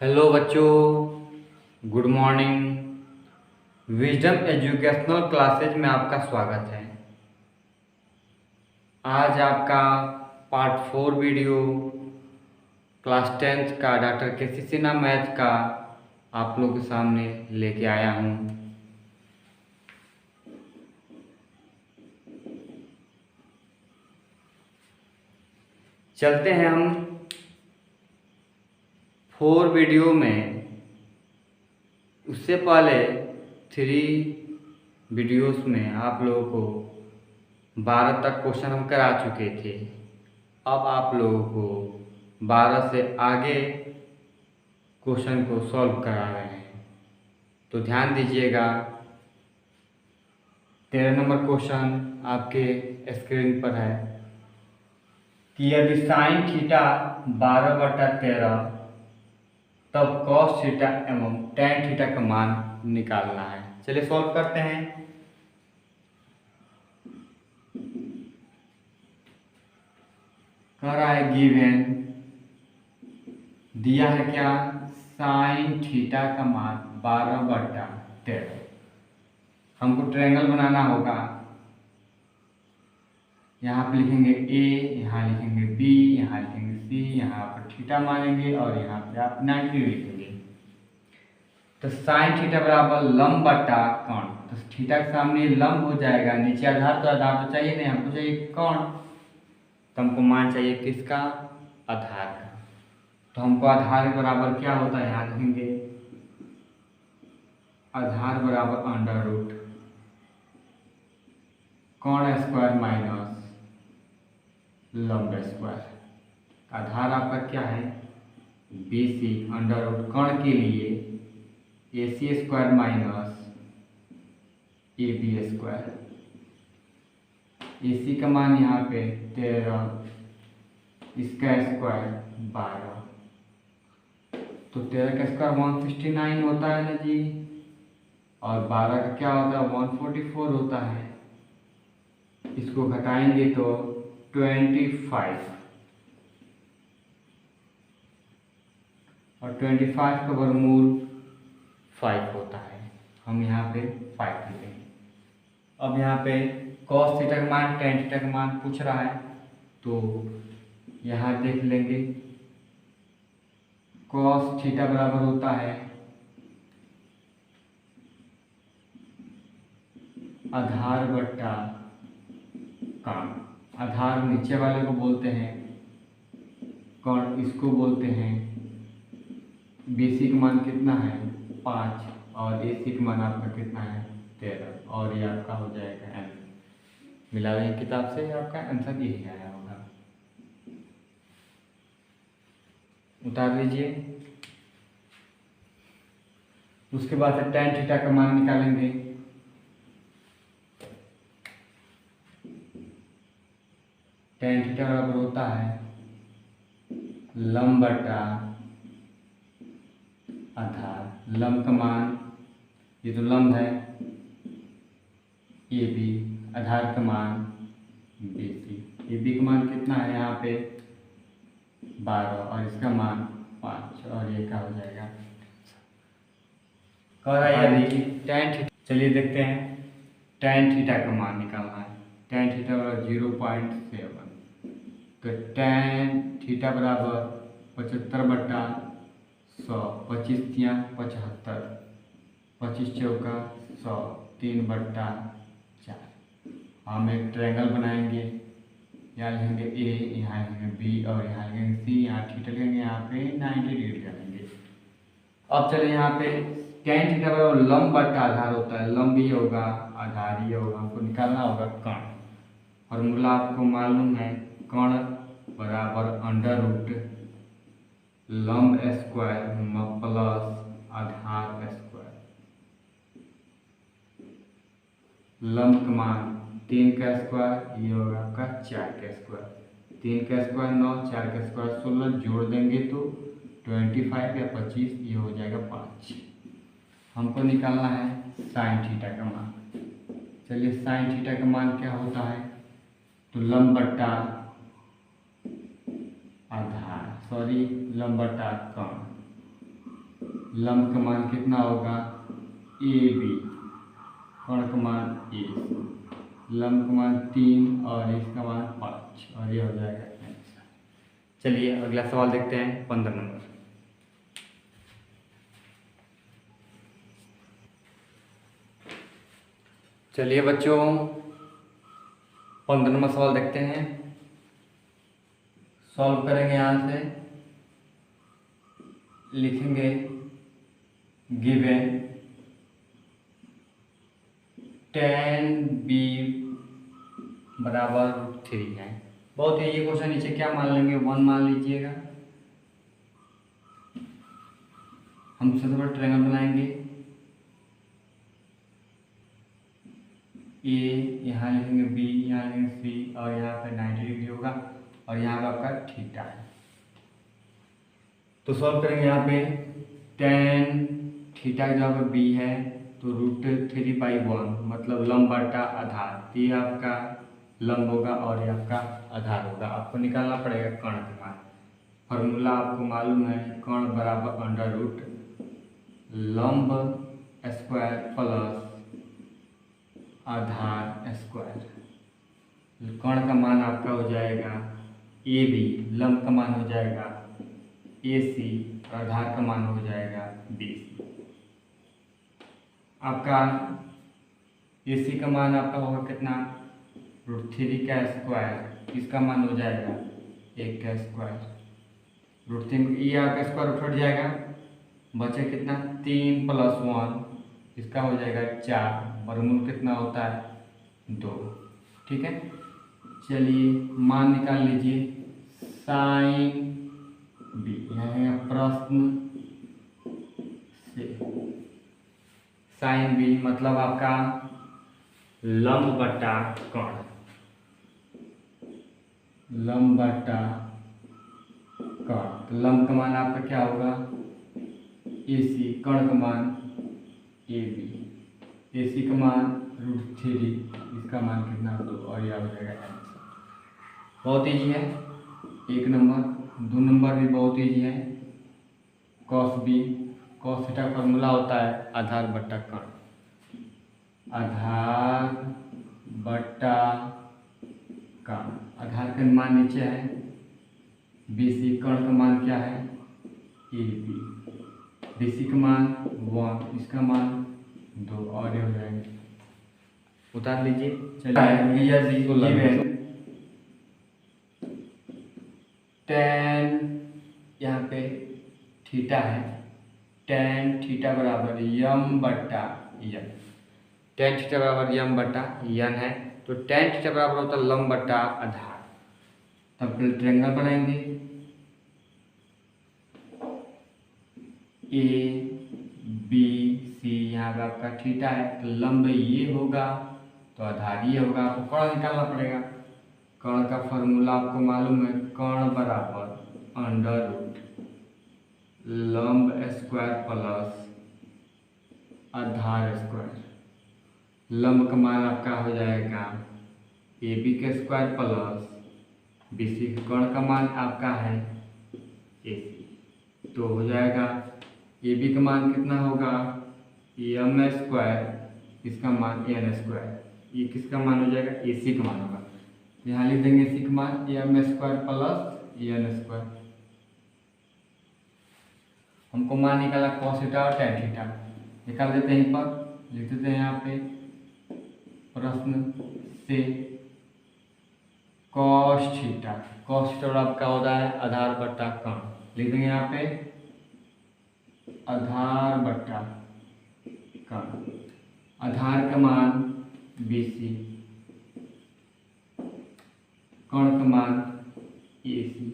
Hello बच्चों, good morning. Wisdom educational classes में आपका स्वागत है। आज आपका पार्ट 4 वीडियो क्लास 10th का डॉक्टर के.सी. सिन्हा मैथ का आप लोगों के सामने लेके आया हूँ। चलते हैं हम 4 वीडियो में। उससे पहले 3 वीडियोस में आप लोगों को 12 तक क्वेश्चन हम करा चुके थे। अब आप लोगों को 12 से आगे क्वेश्चन को सॉल्व करा रहे हैं, तो ध्यान दीजिएगा। 13 नंबर क्वेश्चन आपके स्क्रीन पर है कि यदि साइन थीटा 12/13 तब कॉस थीटा एवं टेन थीटा का मान निकालना है। चलिए सॉल्व करते हैं। कह रहा है गिवन, दिया है क्या, साइन थीटा का मान 12/13। हमको ट्रायंगल बनाना होगा। यहाँ पे लिखेंगे ए, यहाँ लिखेंगे बी, यहाँ लिखेंगे सी, यहाँ पर थीटा मानेंगे और यहाँ पे आप 90 लिखेंगे। तो साइन थीटा बराबर लंब बटा कोण। तो थीटा के सामने लंब हो जाएगा, नीचे आधार तो चाहिए नहीं, हमको चाहिए कोण। तो हमको मान चाहिए किसका, आधार का। तो हमको आधार के बराबर क्या होता है याद रखेंगे, आधार बराबर अंडर रूट कोण स्क्वायर माइनस लंब स्क्वायर। आधार आपका क्या है, BC अंडर रूट कोण के लिए AC square minus AB square. AC का मान यहाँ पे 13, इसका स्क्वायर 12। तो 13 का स्क्वायर 169 होता है ना जी, और 12 का क्या होता है 144 होता है। इसको घटाएंगे तो 25, और 25 का वर्गमूल 5 होता है। हम यहाँ पे 5 लिखेंगे। अब यहाँ पे cos थीटा का मान tan थीटा का मान पूछ रहा है, तो यहाँ देख लेंगे। cos थीटा बराबर होता है आधार बट्टा कोण। आधार नीचे वाले को बोलते हैं, कोण इसको बोलते हैं। BC का मान कितना है 5, और AC का मान आपका कितना है 13, और ये आपका हो जाएगा आंसर। मिला रहे किताब से, आपका आंसर यही आया होगा। उतार लीजिए। उसके बाद से tan थीटा का मान निकालेंगे। tan थीटा बराबर होता है लंब बटा आधार। लंब का मान, ये तो लंब है AB, आधार का मान BC। AB का मान कितना है यहाँ पे 12, और इसका मान 5, और ये क्या हो जाएगा, कह रहा है यदि tan थीटा। चलिए देखते हैं, tan थीटा का मान निकालना है। tan थीटा बराबर 0.7। तो tan थीटा बराबर 75/100, 25 तिया 75, 25 चौका 100, 3/4। हम एक ट्रायंगल बनाएंगे। यहाँ लिखेंगे A, यहाँ लिखेंगे B, और यहाँ लिखेंगे C, यहाँ थीटा लिखेंगे, यहाँ पे 90 डिग्री करेंगे। अब चलिए यहाँ पे tan थीटा बराबर लंब बटा आधार होता है। लंब ही होगा, आधार ही होगा। हमको निकालना होगा कोण। फॉर्मूला आपको मालूम है, कोण बराबर अंडर रूट लंब स्क्वायर प्लस आधार स्क्वायर। लंब का मान 3 का स्क्वायर, ये होगा आपका 4 का स्क्वायर। 3 का स्क्वायर 9, 4 का स्क्वायर 16, जोड़ देंगे तो 25 या 25, ये हो जाएगा 5। हमको निकालना है साइन थीटा का मान। चलिए साइन थीटा का मान क्या होता है, तो लंब बट्टा आधार, लंब बट्टा कोण। लंब का मान कितना होगा ए बी, कर्ण का मान ए, लंब का मान 3 और इसका मान 5 और ये हो जाएगा आंसर। चलिए अगला सवाल देखते हैं 15 नंबर। चलिए बच्चों 15 नंबर सवाल देखते हैं, सॉल्व करेंगे। यहाँ से लिखेंगे गिवन tan b बराबर √3 है। बहुत ही ये क्वेश्चन, नीचे क्या मान लेंगे 1 मान लीजिएगा। हम सबसे पहले ट्रायंगल बनाएंगे, ए यहाँ लिखेंगे बी, यहाँ लिखेंगे सी और यहाँ पे 90 डिग्री होगा और यहाँ पे आपका थीटा है। तो सॉल्व करेंगे यहाँ पे tan थीटा जहाँ पे बी है तो √3/1 मतलब लंब बटा आधार, तो ये आपका लंब होगा और ये आपका आधार होगा। आपको निकालना पड़ेगा कर्ण का मान। फॉर्मूला आपको मालूम है, कर्ण बराबर अंडर रूट लंब स्क्वायर प्लस आधार स्क्वायर। कर्ण का मान आपका हो जाएगा ए बी, लंब का मान हो जाएगा ए सी और आधार का मान हो जाएगा बी सी। आपका ए सी का मान आपका होगा कितना √3 का स्क्वायर, इसका मान हो जाएगा 1 का स्क्वायर, √3 ये आपका स्क्वायर उठ जाएगा, बचे कितना 3 + 1 इसका हो जाएगा 4, वर्गमूल कितना होता है 2। ठीक है, चलिए मान निकाल लीजिए साइन बी, यहाँ प्रश्न से साइन बी मतलब आपका लंब बटा कर्ण, लंब बटा कर्ण। तो लंब का मान आपका क्या होगा ए सी, कर्ण का मान ए बी, ए सी का मान √3, इसका मान कितना 2 और यह हो जाएगा आंसर। बहुत ईजी है 1 नंबर। 2 नंबर भी बहुत ईजी है, cos B, cos theta formula होता है आधार बटा कर्ण, आधार बटा कर्ण। आधार का मान नीचे है बी सी, कर्ण का मान क्या है ए बी, बी सी का मान 1, इसका मान 2 और ये हो जाएंगे, उतार लीजिए। चलिए tan यहाँ पे थीटा है, tan थीटा बराबर यम बटा यन, tan थीटा बराबर यम बटा यन है। तो tan थीटा बराबर होता है लंब बटा आधार। तब फिर ट्रायंगल बनाएंगे, ए बी सी, यहाँ पे आपका थीटा है तो लंब ये होगा तो आधार ये होगा। आपको कर्ण निकालना पड़ेगा, कर्ण का फॉर्मूला आपको मालूम है, कर्ण बराबर अंडर रूट लंब स्क्वायर प्लस आधार स्क्वायर। लंब का मान आपका हो जाएगा ए बी का स्क्वायर प्लस बी सी, कर्ण का मान आपका है ए सी, तो हो जाएगा ए बी का मान कितना होगा एम स्क्वायर, इसका मान एन स्क्वायर, ये किसका मान हो जाएगा ए सी का मान होगा। यहाँ लिख देंगे सी का मान M square plus N square. हमको मान निकाला कॉस थीटा और टैन थीटा, निकाल देते हैं पर, लिख देते हैं यहाँ पे प्रश्न से कॉस थीटा, कॉस थीटा आपका होता है आधार बटा कर्ण, लिख देंगे यहाँ पे आधार बटा कर्ण। आधार का मान बी सी, कर्ण का मान ए सी,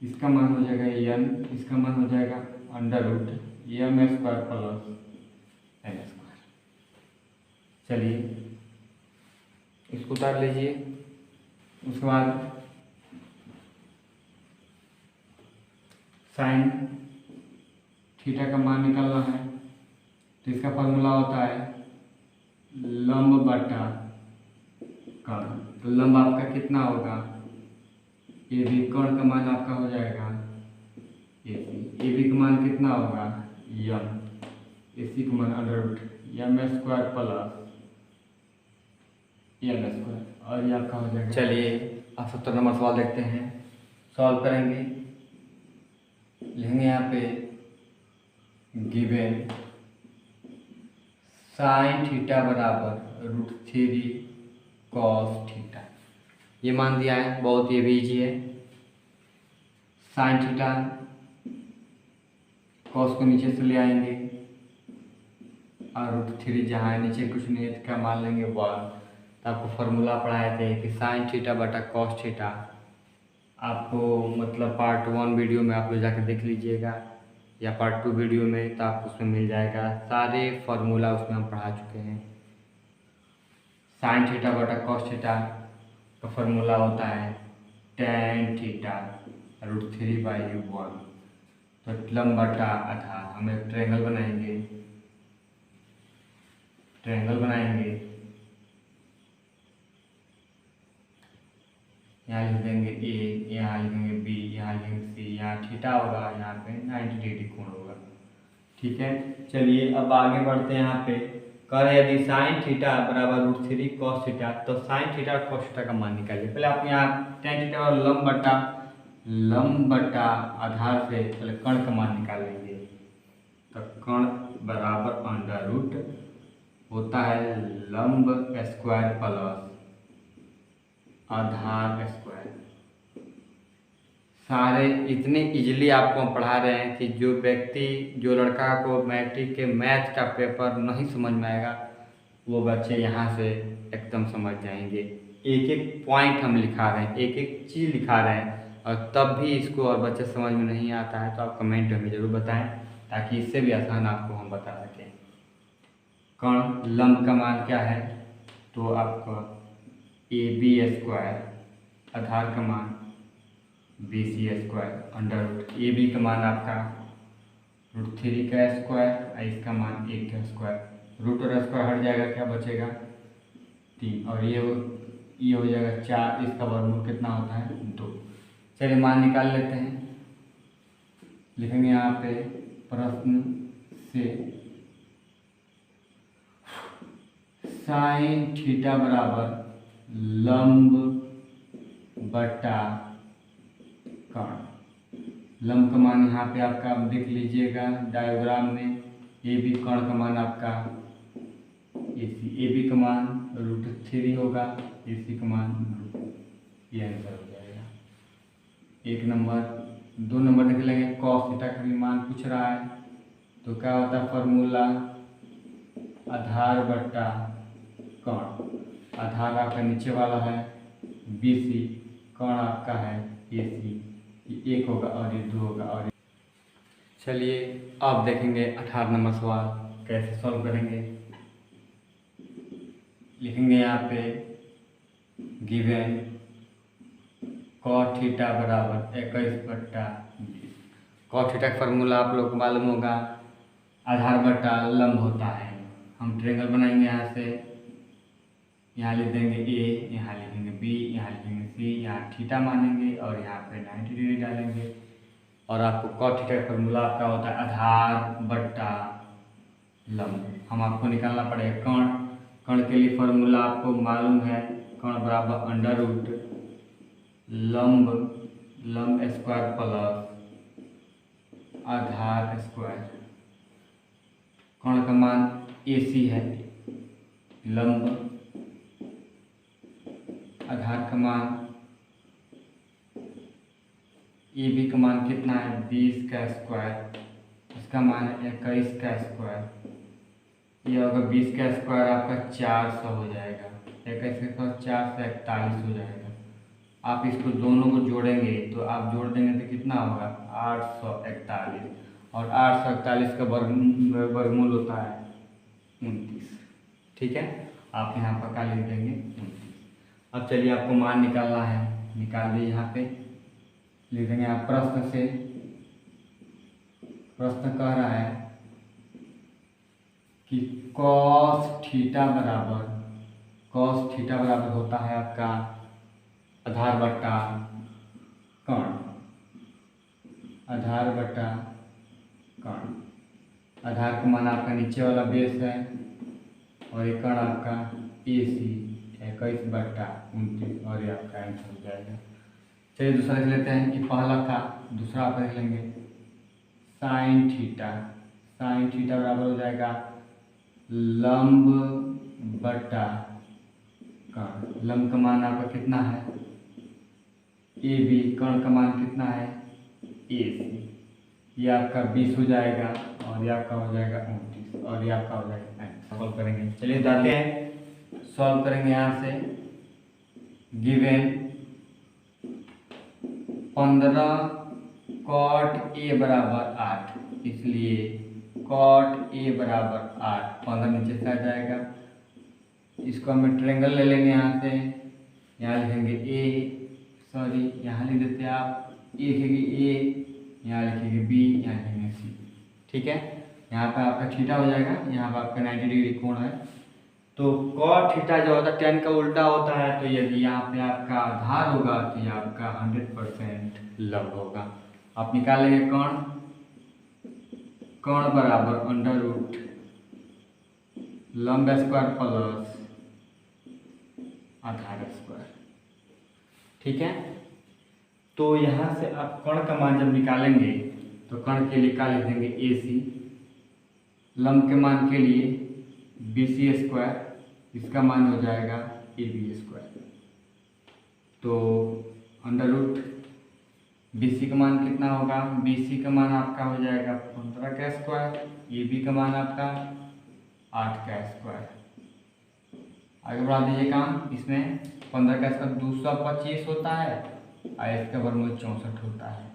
इसका मान हो जाएगा एन, इसका मान हो जाएगा under root M square plus N square. चलिए इसको उतार लीजिए। उसके बाद साइन थीटा का मान निकालना है, तो इसका फॉर्मूला होता है लंब बटा कर्ण। तो लंब आपका कितना होगा ए बी, कर्ण का मान आपका हो जाएगा ए बी, ए बी का मान कितना होगा यम, AC का मान under root M square plus N square, और ये आपका हो जाएगा। चलिए अब 70 नंबर सवाल देखते हैं, सॉल्व करेंगे। लिखेंगे यहाँ पे गिवन साइन थीटा बराबर √3 कॉस थीटा, ये मान दिया है, बहुत ये भी ईजी है। साइन थीटा कॉस को नीचे से ले आएंगे और √3 जहाँ नीचे कुछ नहीं है तो क्या मान लेंगे 1। तो आपको फार्मूला पढ़ाए थे कि साइन थीटा बटा कॉस थीटा, आपको मतलब पार्ट 1 वीडियो में आप लोग जाकर देख लीजिएगा या पार्ट 2 वीडियो में, तो आपको उसमें मिल जाएगा सारे फार्मूला, उसमें हम पढ़ा चुके हैं। साइन थीटा बटा कॉस थीटा का फार्मूला होता है tan थीटा √3/1। तो लंब बटा आधार, हम एक ट्रायंगल बनाएंगे, यहाँ लिख देंगे A, यहाँ लिखेंगे B, यहाँ लिखेंगे C, यहाँ थीटा होगा, यहाँ पे 90 डिग्री कोण होगा। ठीक है, चलिए अब आगे बढ़ते हैं। यहाँ पे कर यदि साइन थीटा बराबर √3 कॉस थीटा, तो साइन थीटा और कॉस थीटा का मान निकालिए। पहले आप यहाँ tan थीटा और लंब बटा आधार से पहले कर्ण का मान निकाल लेंगे। तो कर्ण बराबर अंडर रूट होता है लंब स्क्वायर प्लस आधार स्क्वायर। सारे इतने इजीली आपको हम पढ़ा रहे हैं कि जो लड़का को मैट्रिक के मैथ का पेपर नहीं समझ में आएगा, वो बच्चे यहाँ से एकदम समझ जाएंगे। एक एक पॉइंट हम लिखा रहे हैं, एक एक चीज़ लिखा रहे हैं, और तब भी इसको और बच्चे समझ में नहीं आता है तो आप कमेंट में ज़रूर बताएं, ताकि इससे भी आसान आपको हम बता सकें। कर्ण लंब का मान क्या है, तो आपका AB स्क्वायर, आधार का मान BC square under root. AB का मान आपका √3 का स्क्वायर और इसका मान 1 का स्क्वायर। रूट और स्क्वायर हट जाएगा, क्या बचेगा 3, और ये हो जाएगा 4। इसका वर्गमूल कितना होता है 2। चलिए मान निकाल लेते हैं। लिखेंगे यहाँ पे प्रश्न से साइन थीटा बराबर लंब बटा कर्ण। लंब का मान यहाँ पे आपका आप देख लीजिएगा डायग्राम में, AB कर्ण का मान आपका AC, AB का मान √3 होगा, AC का मान ये आंसर हो जाएगा। 1 नंबर। 2 नंबर देख लेंगे, कॉस थीटा का भी मान पूछ रहा है, तो क्या होता है फार्मूला आधार बटा कर्ण। आधार आपका नीचे वाला है BC, कर्ण आपका है AC, ये 1 होगा और ये 2 होगा। और चलिए अब देखेंगे 18 नंबर सवाल कैसे सॉल्व करेंगे। लिखेंगे यहाँ पे गिवन कॉट थीटा बराबर 21/20। कॉट थीटा का फार्मूला आप लोग को मालूम होगा, आधार बटा लंब होता है। हम ट्रायंगल बनाएंगे, यहाँ से यहाँ लिख देंगे A, यहाँ लिखेंगे B, यहाँ लिखेंगे C, यहाँ थीटा मानेंगे और यहाँ पे 90 डिग्री डालेंगे। और आपको कॉट थीटा का फार्मूला आपका होता है आधार बटा लंब। हम आपको निकालना पड़ेगा कर्ण के लिए फार्मूला आपको मालूम है, कर्ण बराबर अंडर रूट लंब स्क्वायर प्लस आधार स्क्वायर। कर्ण का मान AC है, लंब आधार का मान AB का मान कितना है 20 का स्क्वायर, इसका मान है 21 का स्क्वायर। ये होगा 20 का स्क्वायर आपका 400 हो जाएगा, 21 का स्क्वायर 4 से 41 हो जाएगा। आप इसको दोनों को जोड़ेंगे तो आप जोड़ देंगे तो कितना होगा 841, और 841 का वर्गमूल होता है 29। ठीक है, आप यहाँ पर क्या लिख देंगे 29। अब चलिए आपको मान निकालना है, निकाल दिए। यहाँ पे लिख देंगे आप प्रश्न से, प्रश्न कह रहा है कि कॉस थीटा बराबर होता है आपका आधार बटा कर्ण। आधार का मान आपका नीचे वाला बेस है और ये कण आपका AC 21/29 और ये आपका आंसर हो जाएगा। चलिए दूसरा देख लेते हैं। ये पहला था, दूसरा आप देख लेंगे। साइन थीटा बराबर हो जाएगा लंब बटा कण। लंब का मान आपका कितना है AB, कण का मान कितना है AC। ये आपका 20 हो जाएगा और ये आपका हो जाएगा 29 और ये आपका हो जाएगा आंसर। सॉल्व करेंगे, चलिए बताते हैं। सॉल्व करेंगे यहाँ से। गिवन 15 cot A बराबर 8, इसलिए cot A बराबर 8, 15 नीचे से आ जाएगा। इसको हमें ट्रायंगल ले लेंगे यहाँ से। यहाँ लिखेंगे यहाँ लिख देते हैं आप A लिखेंगे A, यहाँ लिखेंगे B, यहाँ लिखेंगे C। ठीक है, यहाँ पे आपका थीटा हो जाएगा, यहाँ पे आपका 90 डिग्री कोण है। तो cot थीटा जो होता है tan का उल्टा होता है, तो यदि यहाँ पे आपका आधार होगा तो ये आपका 100% लंब होगा। आप निकालेंगे कण बराबर अंडर रूट लंब स्क्वायर प्लस आधार स्क्वायर। ठीक है, तो यहाँ से आप कण का मान जब निकालेंगे तो कण के लिए क्या लिख देंगे AC, लंब के मान के लिए BC स्क्वायर, इसका मान हो जाएगा AB स्क्वायर। तो अंडर रूट BC का मान कितना होगा, BC का मान आपका हो जाएगा 15 का स्क्वायर, AB का मान आपका 8 का स्क्वायर। आगे बढ़ा दीजिए काम। इसमें 15 का स्क्वायर 225 होता है और इसका वर्गमूल 64 होता है।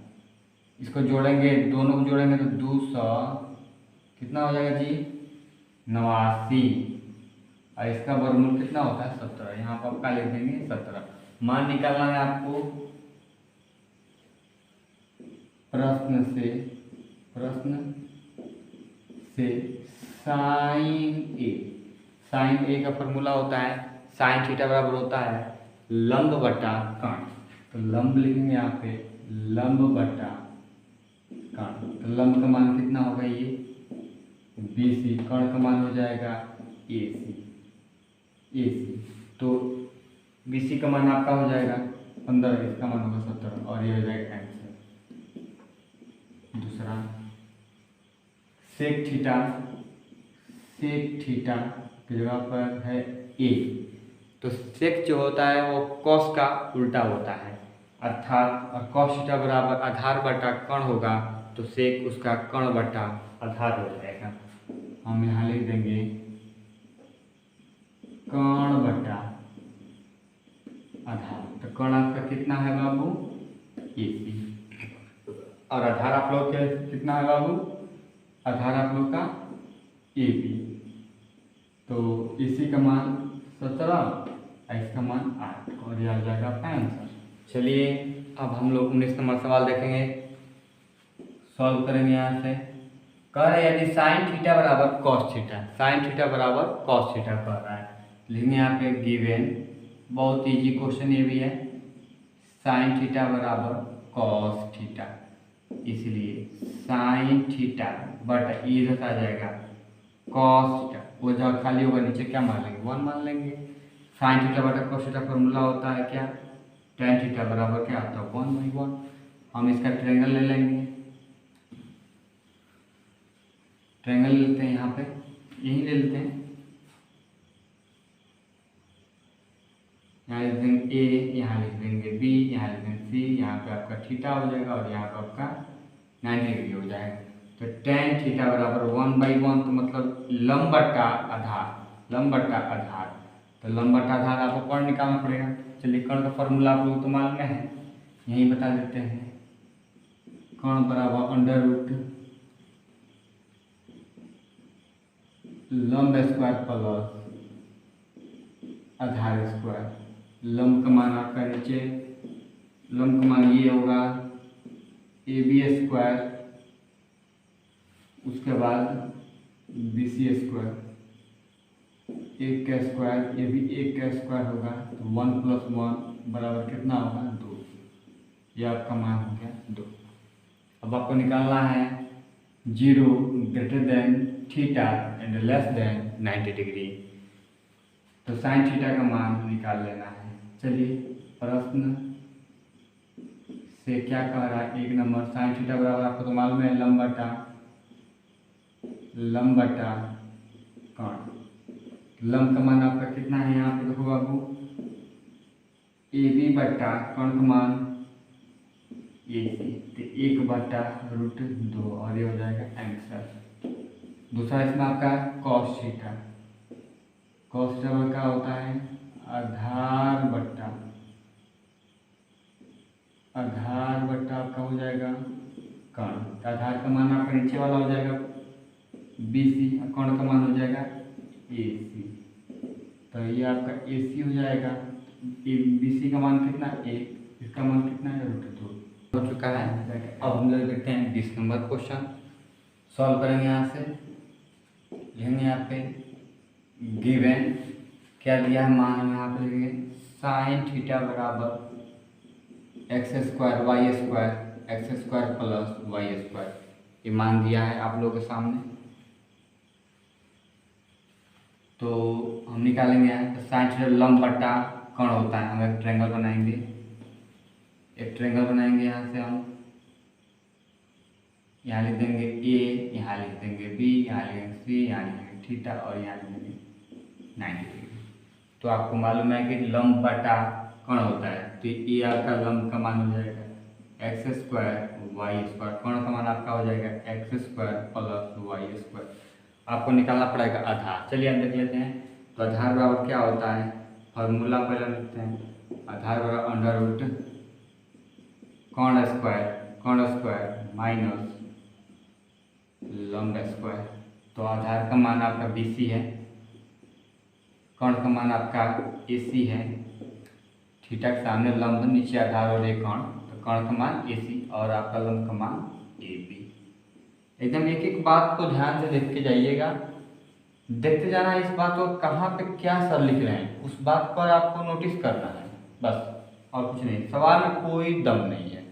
इसको जोड़ेंगे, दोनों को जोड़ेंगे तो 200 कितना हो जाएगा जी 89 और इसका वर्गमूल कितना होता है 17। यहाँ पर आपका लिख देंगे 17। मान निकालना है आपको। प्रश्न से साइन ए का फॉर्मूला होता है साइन थीटा बराबर होता है लंब बटा कण। तो लंब लिखेंगे यहाँ पे लंब बटा कण। तो लंब का मान कितना होगा ये BC, कण का मान हो जाएगा AC। तो BC का मान आपका हो जाएगा 15, इसका मान होगा 17 और ये हो जाएगा आंसर। दूसरा सेक थीटा की जगह पर है A। तो सेक जो होता है वो कॉस का उल्टा होता है, अर्थात कॉस थीटा बराबर आधार बटा कण होगा, तो सेक उसका कण बटा आधार हो जाएगा। हम यहाँ लिख देंगे कण बटा आधार। तो कण आपका कितना है बाबू AC और आधार आप लोग के कितना है बाबू, आधार आप लोग का AB। तो AC का मान 17, इसका मान 8 और यह आ जाएगा आपका आंसर। चलिए अब हम लोग 19 नंबर सवाल देखेंगे, सॉल्व करेंगे। यहाँ से कह रहे हैं यदि साइन थीटा बराबर कॉस थीटा, साइन थीटा बराबर कॉस थीटा कह रहा है। लेकिन यहाँ पे गिवन बहुत इजी क्वेश्चन ये भी है, साइन थीटा बराबर कॉस थीटा, इसलिए साइन थीटा बटा इधर आ जाएगा कॉस थीटा। वो जब खाली होगा नीचे क्या मान लेंगे 1 मान लेंगे। साइन थीटा बटा कॉस थीटा फॉर्मूला होता है क्या tan थीटा बराबर क्या होता है 1/1। हम इसका ट्रायंगल ले लेंगे, ट्रायंगल लेते हैं यहाँ पे, यही ले लेते हैं। यहाँ लिख देंगे A, यहाँ लिख देंगे B, यहाँ लिख देंगे C, यहाँ पे आपका थीटा हो जाएगा और यहाँ पे आपका 90 डिग्री हो जाएगा। तो tan थीटा बराबर 1/1, तो मतलब लंब बटा आधार, लंब बटा आधार। तो लंब बटा आधार आपको कण निकालना पड़ेगा। चलिए कण का फॉर्मूला आप लोग तो मालूम है, यही बता देते हैं। कण बराबर अंडर रूट लंब स्क्वायर प्लस आधार स्क्वायर। लंब का मान आपका नीचे, लंब का मान ये होगा AB स्क्वायर, उसके बाद BC स्क्वायर, 1 का स्क्वायर, ये भी 1 का स्क्वायर होगा। तो 1 + 1 बराबर कितना होगा 2। ये आपका मान हो गया 2। अब आपको निकालना है 0 greater than theta and less than 90 degree. तो साइन थीटा का मान निकाल लेना है। चलिए प्रश्न से क्या कह रहा है, 1 नंबर साइन थीटा बराबर आपको तो मालूम है लंब बटा कर्ण। लंब का मान आपका कितना है यहाँ पे देखो बाबू, ए बी बटा कर्ण का मान ए सी, तो 1/√2 और ये हो जाएगा आंसर। दूसरा इसमें आपका कॉस थीटा, कॉस थीटा क्या होता है, आधार बट्टा आपका हो जाएगा कर्ण। तो आधार का मान आपका नीचे वाला हो जाएगा BC और कर्ण का मान हो जाएगा AC। तो ये आपका AC हो जाएगा, BC का मान कितना 1, इसका मान कितना है √2 हो चुका है। अब हम लोग देखते हैं 20 नंबर क्वेश्चन सॉल्व करेंगे। यहाँ से लिखेंगे यहाँ पे गिवन क्या दिया है मान, हम यहाँ पे लिखेंगे साइन थीटा बराबर x² y² x² + y²। ये मान दिया है आप लोगों के सामने, तो हम निकालेंगे यहाँ तो साइन थीटा लंब बटा कर्ण होता है। हम एक ट्रायंगल बनाएंगे, यहाँ से हम यहाँ लिख देंगे A, यहाँ लिख देंगे B, यहाँ लिख देंगे C, यहाँ लिख देंगे थीटा और यहाँ लिख देंगे 90 डिग्री। तो आपको मालूम है कि लंब बटा कर्ण होता है, तो ये आपका लंब का मान हो जाएगा x² y², कर्ण का मान आपका हो जाएगा x² + y²। आपको निकालना पड़ेगा आधार। चलिए हम देख लेते हैं। तो आधार बराबर क्या होता है, फॉर्मूला पहले लिखते हैं। आधार बराबर √ कर्ण स्क्वायर माइनस लंब स्क्वायर। तो आधार का मान आपका BC है, कर्ण का मान आपका AC है, थीटा के सामने लंब नीचे आधार और एक कर्ण, तो कर्ण का मान AC और आपका लंब का मान AB। एकदम एक एक बात को ध्यान से देख के जाइएगा, देखते जाना इस बात को कहाँ पे क्या सर लिख रहे हैं उस बात पर आपको नोटिस करना है बस, और कुछ नहीं। सवाल में कोई दम नहीं है।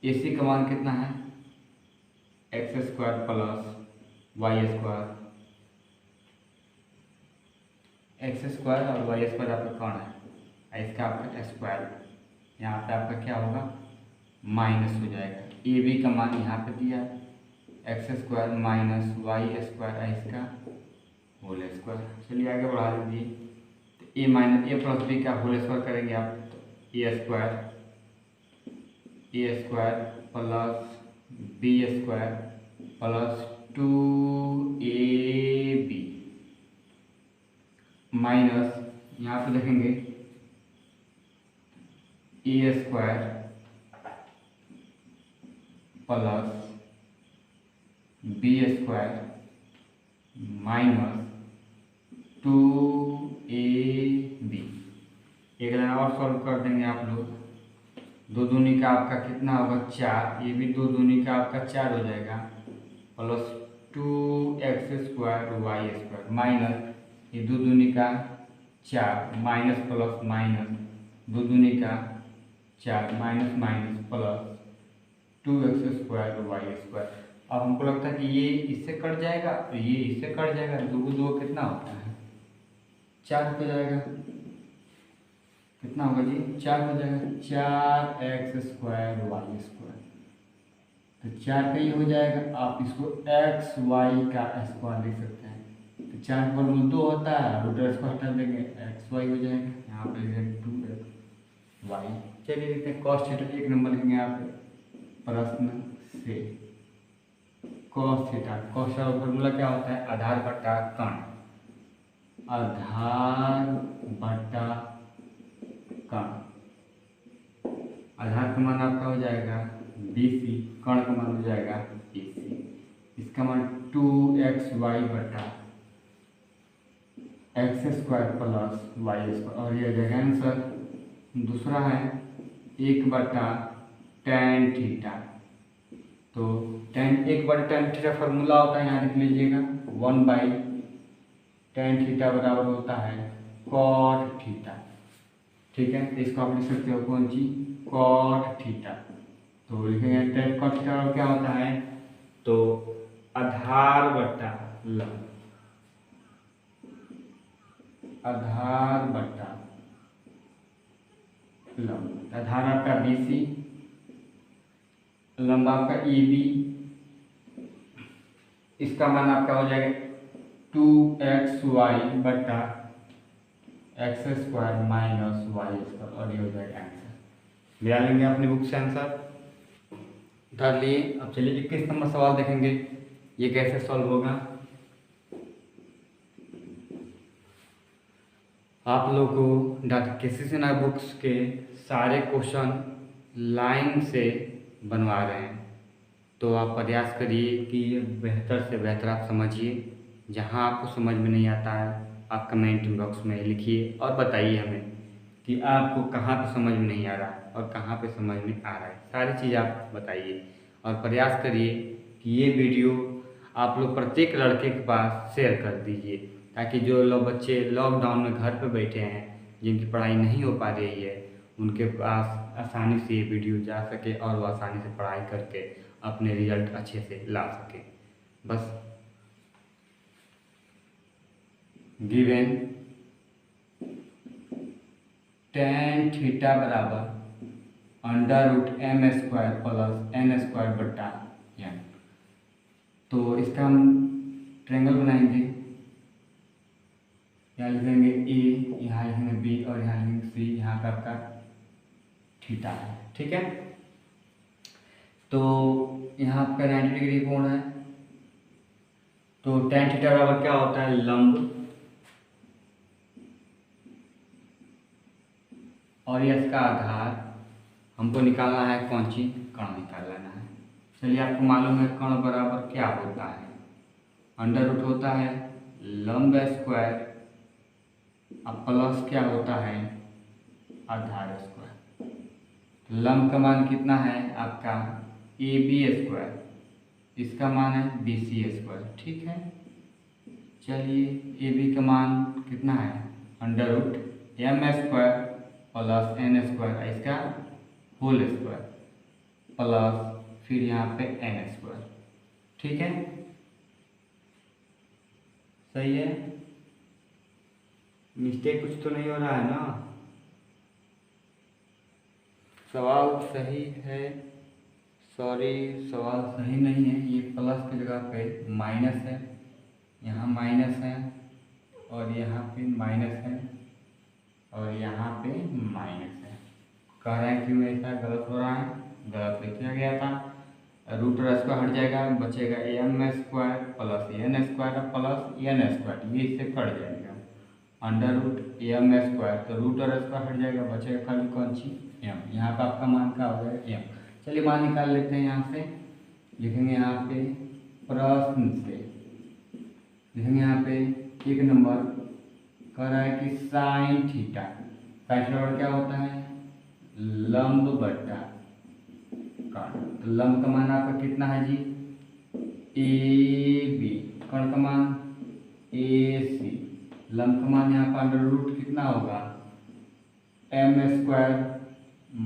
AC का मान कितना है x² + y², x² और y² आपका कर्ण है, इसका आपका स्क्वायर, यहाँ पे आपका क्या होगा माइनस हो जाएगा। AB का मान यहाँ पे दिया है x² - y² इसका होल स्क्वायर। चलिए आगे बढ़ा दीजिए। तो A + B का होल स्क्वायर करेंगे आप, तो A² + B² + 2AB माइनस यहाँ पे देखेंगे A² + B² माइनस 2AB। एक लाइन और सॉल्व कर देंगे आप लोग। 2 दूनी का आपका कितना होगा 4, ये भी 2 दूनी का आपका 4 हो जाएगा, + 2x² y² माइनस ये 2 दूनी का 4 माइनस प्लस माइनस 2 दूनी का 4 minus minus plus 2x² y²। अब हमको लगता है कि ये इससे कट जाएगा तो ये इससे कट जाएगा, 2 2 कितना होता है 4 हो जाएगा, कितना होगा जी 4 हो जाएगा, 4x² y²। तो 4 का ये हो जाएगा, आप इसको xy का स्क्वायर लिख सकते हैं। तो 4 पर 2 होता है, रूट स्क्वायर हटा देंगे xy हो जाएगा, यहाँ पे लिख देंगे 2xy। चलिए देखते हैं कॉस थीटा, 1 नंबर लिखेंगे यहाँ पे प्रश्न से। कॉस थीटा का फॉर्मूला क्या होता है, आधार बटा कर्ण, आधार बटा कर्ण। आधार का मान आपका हो जाएगा BC, कर्ण का मान हो जाएगा AC। इसका मान 2xy बटा x² + y² और ये जाएगा आंसर। दूसरा है 1/tan थीटा। तो tan थीटा फॉर्मूला होता है, यहाँ लिख लीजिएगा 1/tan थीटा बराबर होता है cot थीटा। ठीक है, तो इसको आप लिख सकते हो कौन सी cot थीटा। तो लिखेंगे tan cot थीटा क्या होता है, तो तो आधार बट्टा लंब, आधार बट्टा लंब, आधार आपका BC, लंब आपका EB, इसका मान आपका हो जाएगा 2xy बट्टा x² माइनस y², और ये हो जाएगा आंसर। ले लेंगे अपनी बुक से आंसर उतार लिए। अब चलिए 21 नंबर सवाल देखेंगे, ये कैसे सॉल्व होगा। आप लोग को डॉक्टर केसी सिन्हा बुक्स के सारे क्वेश्चन लाइन से बनवा रहे हैं, तो आप प्रयास करिए कि बेहतर से बेहतर आप समझिए। जहां आपको समझ में नहीं आता है आप कमेंट बॉक्स में लिखिए और बताइए हमें कि आपको कहाँ पे समझ में नहीं आ रहा और कहाँ पे समझ में आ रहा है। सारी चीज़ आप बताइए और प्रयास करिए कि ये वीडियो आप लोग प्रत्येक लड़के के पास शेयर कर दीजिए, ताकि जो लोग बच्चे लॉकडाउन में घर पे बैठे हैं, जिनकी पढ़ाई नहीं हो पा रही है, उनके पास आसानी से ये वीडियो जा सके और वो आसानी से पढ़ाई करके अपने रिजल्ट अच्छे से ला सके। बस गिवन tan थीटा बराबर √m² प्लस n² बट्टा n, तो इसका हम ट्रायंगल बनाएंगे। यहाँ लिखेंगे A, यहाँ लिखेंगे B और यहाँ लिखेंगे C, यहाँ का आपका थीटा है, ठीक है। तो यहाँ आपका 90 डिग्री कोण है, तो tan थीटा बराबर क्या होता है, लंब, और ये इसका आधार हमको निकालना है, कौन सी कण निकाल लेना है। चलिए आपको मालूम है कण बराबर क्या होता है, √ होता है लंब स्क्वायर, अब प्लस क्या होता है, आधार स्क्वायर। लंब का मान कितना है आपका AB², इसका मान है BC², ठीक है। चलिए AB का मान कितना है, √m² प्लस n², इसका होल स्क्वायर प्लस फिर यहाँ पे n², ठीक है, सही है। मिस्टेक कुछ तो नहीं हो रहा है ना, सवाल सही है, सॉरी सवाल सही नहीं है, ये प्लस की जगह पे माइनस है, यहाँ माइनस है और यहाँ पे माइनस है और यहाँ पे माइनस है। कह रहे हैं क्यों ऐसा गलत हो रहा है, गलत लिखा गया था। √² हट जाएगा, बचेगा m² plus n² plus n², ये इससे कट जाएगा √m², तो √² हट जाएगा, बचेगा खाली कौन सी m। यहाँ का आपका मान क्या हो जाएगा m। चलिए मान निकाल लेते हैं, यहाँ से लिखेंगे, यहाँ पे प्रश्न से लिखेंगे, यहाँ पे 1 नंबर कह रहा है कि sin थीटा, sin थीटा क्या होता है, लंब बट्टा कण। तो लंब का मान आपका कितना है जी, AB, कण का मान AC, लंब का मान यहाँ पर √ कितना होगा, m²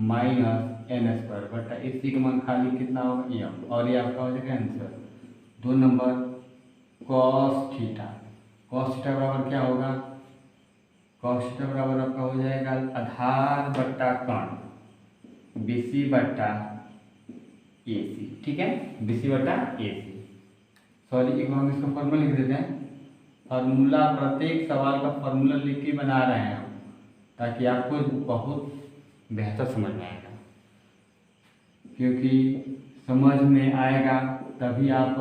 माइनस n² बट्टा AC का मान खाली कितना होगा m, और ये आपका हो जाएगा answer. 2 number cos theta, cos theta बराबर क्या होगा, cos थीटा बराबर आपका हो जाएगा आधार बट्टा कण BC बट्टा AC, ठीक है, BC बट्टा AC। सॉरी एक बार हम इसका फॉर्मूला लिख देते हैं, फार्मूला प्रत्येक सवाल का फार्मूला लिख के बना रहे हैं हम, ताकि आपको बहुत बेहतर समझ में आएगा, क्योंकि समझ में आएगा तभी आप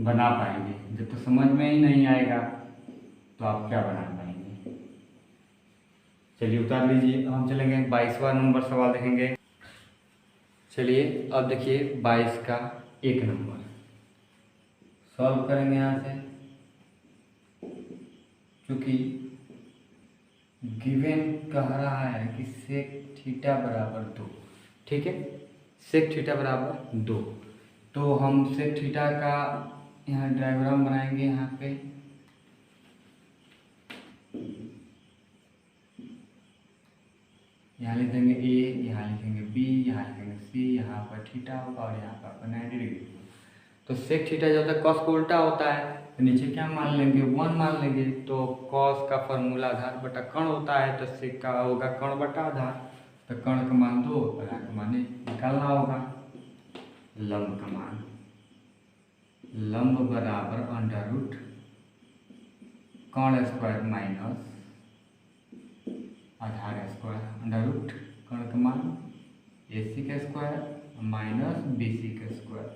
बना पाएंगे, जब तो समझ में ही नहीं आएगा तो आप क्या बना पाएंगे। चलिए उतार लीजिए, हम चलेंगे 22वां नंबर सवाल देखेंगे। चलिए अब देखिए 22 का 1 नंबर सॉल्व करेंगे। यहाँ से चूँकि गिवन कह रहा है कि sec थीटा बराबर 2, ठीक है, sec थीटा बराबर 2, तो हम sec थीटा का यहाँ डायग्राम बनाएंगे। यहाँ पे यहाँ लिख देंगे A, यहाँ लिखेंगे B, यहाँ लिखेंगे C, यहाँ पर थीटा होगा और यहाँ पर 90 डिग्री। तो सेक थीटा जो होता है कॉस को उल्टा होता है, तो नीचे क्या मान लेंगे 1 मान लेंगे। तो कॉस का फॉर्मूला आधार बटा कर्ण होता है, तो सेक का होगा कर्ण बटा आधार, तो कर्ण का मान 2, आधार का मान 1 निकालना होगा। लंब का मान, लंब बराबर अंडर रूट कर्ण स्क्वायर माइनस आधार स्क्वायर अंडर रूट कर्ण का मान AC का स्क्वायर माइनस BC का स्क्वायर,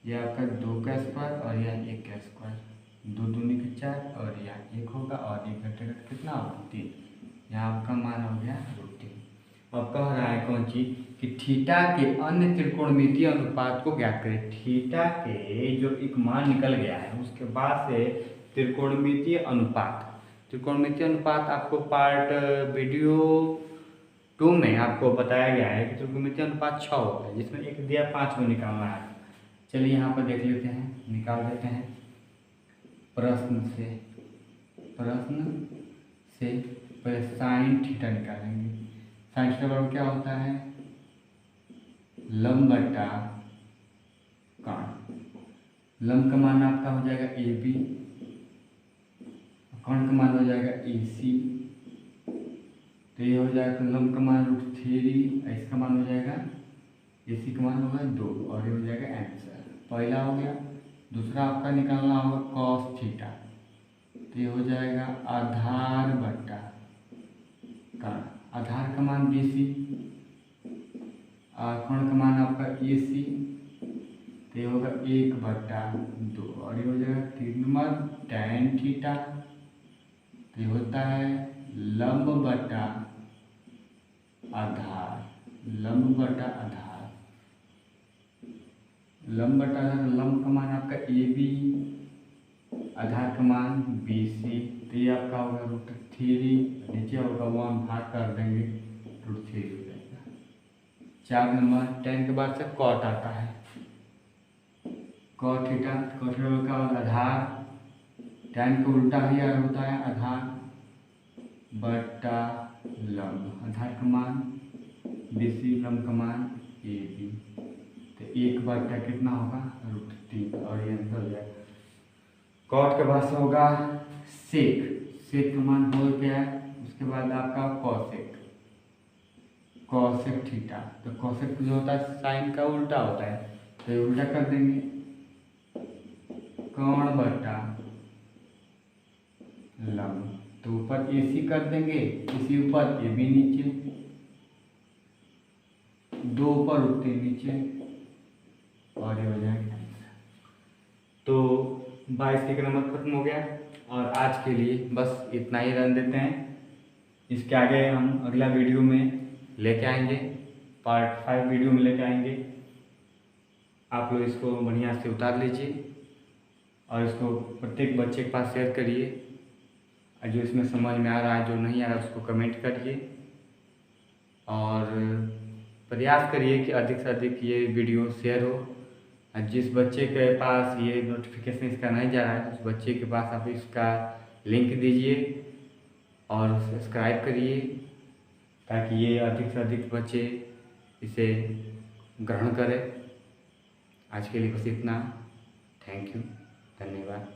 यह आपका 2 का स्क्वायर और यह 1 का स्क्वायर, 2 दूनी के 4 और यह 1 होगा और 1 घटेगा कितना होगा 3। यहाँ आपका मान हो गया √3। अब कह रहा है कौन चीज कि थीटा के अन्य त्रिकोणमितीय अनुपात को ज्ञात करें। थीटा के जो एक मान निकल गया है उसके बाद से त्रिकोणमितीय अनुपात, त्रिकोणमितीय अनुपात आपको पार्ट वीडियो 2 में आपको बताया गया है कि त्रिकोणमितीय अनुपात 6 होता है, जिसमें 1 दिया 5 को निकालना है। चलिए यहाँ पर देख लेते हैं, निकाल देते हैं। प्रश्न से पहले साइन थीटा निकालेंगे। साइन थीटा बराबर क्या होता है लंब बटा कर्ण। लंब का मान आपका हो जाएगा AB, कर्ण का मान हो जाएगा AC, तो ये हो जाएगा तो लंब का मान √3, इसका मान हो जाएगा AC का मान होगा 2 और ये हो जाएगा आंसर। पहला हो गया। दूसरा आपका निकालना होगा कॉस थीटा, तो ये हो जाएगा आधार बटा कर्ण। आधार का मान BC, कर्ण का मान आपका AC, तो ये होगा 1 बटा 2 और ये हो जाएगा 3 नंबर tan थीटा, तो ये होता है लंब बटा आधार, लंब बटा आधार, लंब बटा आधार, लंब का मान आपका AB, आधार का मान BC, तो ये आपका होगा √3, नीचे होगा 1 भाग कर देंगे √3 हो जाएगा। 4 नंबर tan के बाद से cot आता है, cot थीटा, cot थीटा का आधार, tan को उल्टा ही होता है आधार बटा लंब, आधार का मान BC, लंब का मान AB, तो 1 बटा कितना होगा √3 और ये आंसर हो जाएगा। कॉट के बाद से होगा सेक, सेक का मान हो गया, उसके बाद आपका कॉसेक, कॉसेक थीटा, तो कॉसेक जो होता है साइन का उल्टा होता है, तो ये उल्टा कर देंगे कर्ण बटा लंब, तो ऊपर AC कर देंगे, इसी ऊपर AB नीचे, 2 ऊपर √3 नीचे और ये हो जाएगा। तो 22 के नंबर खत्म हो गया और आज के लिए बस इतना ही रन देते हैं। इसके आगे हम अगला वीडियो में लेके आएंगे, पार्ट 5 वीडियो में लेके आएंगे। आप लोग इसको बढ़िया से उतार लीजिए और इसको प्रत्येक बच्चे के पास शेयर करिए, और जो इसमें समझ में आ रहा है, जो नहीं आ रहा है उसको कमेंट करिए और प्रयास करिए कि अधिक से अधिक ये वीडियो शेयर हो। जिस बच्चे के पास ये नोटिफिकेशन इसका नहीं जा रहा है उस बच्चे के पास आप इसका लिंक दीजिए और सब्सक्राइब करिए, ताकि ये अधिक से अधिक बच्चे इसे ग्रहण करें। आज के लिए बस इतना। थैंक यू, धन्यवाद।